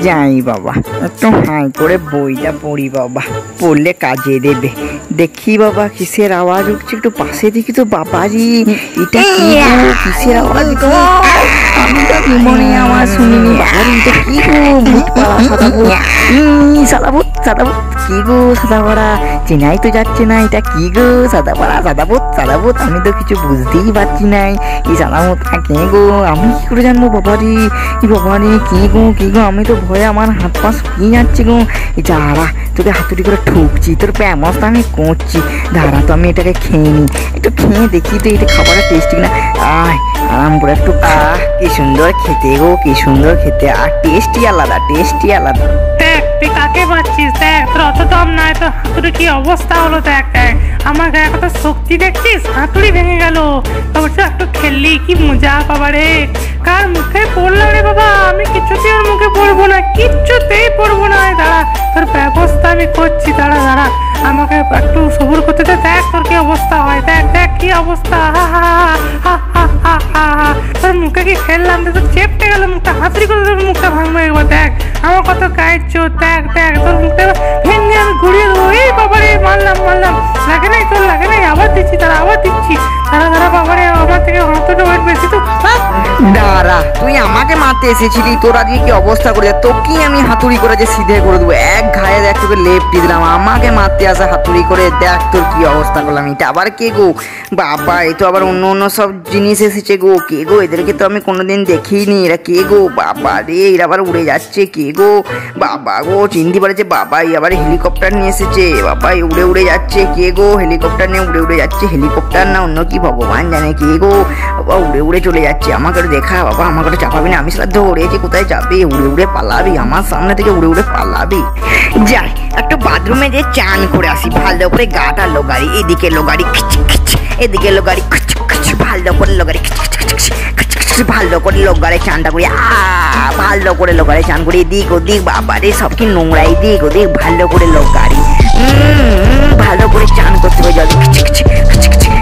যাই বাবা, একটু হাই করে বইটা পড়ি বাবা, পড়লে কাজে দেবে। দেখি বাবা কিসের আওয়াজ উঠছে, একটু পাশে দেখি তো। বাবাজি, এটা কি গো? কিসের আওয়াজ গো? আমি তো জীবনে আওয়াজ শুনিনি। বাবাজি, এটা কি গো? ভূত পালা, সাদা ভূত, সাদা ভূত, সাদা ভূত। কি গো সাদা পাড়া, চেনাই তো যাচ্ছে না। এটা কি গো? সাদা পাড়া, সাদা ভূত, সাদা ভূত। আমি তো কিছু বুঝতেই পারছি নাই। এই সাদা ভূতটা কে গো? আমি কি করে জানবো বাবারি? বাবারি, কি গো কি গো? আমি তো ভয়ে আমার হাত পা শুকিয়ে যাচ্ছে গো। যারা তোকে হাতুড়ি করে ঠুকছি, তোর ব্যবস্থা আমি করছি। দাঁড়া তো, আমি এটাকে খেয়ে নিই, একটু খেয়ে দেখি তো এটা খাবারের টেস্ট কিনা। আয় আরাম করে একটু খা। কি সুন্দর খেতে গো, কি সুন্দর খেতে, আর টেস্টি আলাদা, টেস্টি আলাদা। দেখ তুই কাকে পাচ্ছিস, দেখ তোর অত দম নাই তো হাতুড়ি কি অবস্থা হলো। দেখ দেখ আমার গায়ে কত শক্তি দেখছিস, হাতুড়ি ভেঙে গেল। অবশ্য একটু খেললি, কি মজা বাবা রে। কার মুখে পড়লাম রে বাবা, আমি কিছুতেই ওর মুখে পড়বো না, কিচ্ছুতেই পড়বো না। দাঁড়া, তোর ব্যবস্থা আমি করছি, দাঁড়া দাঁড়া, আমাকে একটু সবুর করতে দে। দেখ তোর কি অবস্থা হয়, দেখ দেখ কি অবস্থা। হা হা হা হা হা হা হা। তোর মুখে কি খেললাম, তো চেপটে গেল মুখটা, হাতুড়ি করে তোর মুখটা ভাঙবো একবার। দেখ আমার কত গায়ের চোর, দেখ দেখ তোর মুখটা ভেঙে আমি ঘুরিয়ে দেবো। এই বাবারে, মারলাম মারলাম, লাগে নাই তোর, লাগে নাই। আবার দিচ্ছি, তারা আবার দিচ্ছি। তারা তারা বাবারে, আমার থেকে হাতটা ওয়েট বেশি তো। দাঁড়া, তুই আমাকে মারতে এসেছিলি, তোর আজকে কি অবস্থা করে? তোকেই আমি হাতুড়ি করে যে সিধে করে দেবো এক ঘায়ে। দেখ তোকে লেপটি দিলাম, আমাকে মারতে আসা হাতুড়ি করে। দেখ তোর কি অবস্থা করলাম। এটা আবার কে গো? বাবা, এ তো আবার অন্য অন্য সব জিনিস এসেছে গো। কে গো? এদেরকে তো আমি কোনোদিন দেখিনি। এরা কে গো? বাবা রে, এরা আবার উড়ে যাচ্ছে। কে গো? বাবা গো, চিনতে পারছে। বাবা, আবার হেলিকপ্টার নিয়ে এসেছে। বাবা, উড়ে উড়ে যাচ্ছে। কে গো? হেলিকপ্টার নিয়ে উড়ে উড়ে যাচ্ছে। হেলিকপ্টার না অন্য কি ভগবান জানে। কে গো? বাবা, উড়ে উড়ে চলে যাচ্ছে। আমাকে দেখা বাবা, আমাকে চাপাবি না। আমি সেটা ধরেছি, কোথায় যাবে? উড়ে উড়ে পালাবি, আমার সামনে থেকে উড়ে উড়ে পালাবি। যাই একটু বাথরুমে যে চান করে আসি, ভালো করে গাটা লোগাড়ি। এদিকে লোগাড়ি খিচ খিচ, এদিকে লোগাড়ি খিচ খিচ, ভালো করে লোগাড়ি খিচ খিচ খিচ খিচ, ভালো করে লোগাড়ে চানটা করি। ভালো করে লোগাড়ে চান করি, এদিক ওদিক। বাবারে, সব কি নোংরা, এদিক ওদিক ভালো করে লোগাড়ি। ভালো করে চান করতে হবে, জল খিচ খিচ খিচ খিচ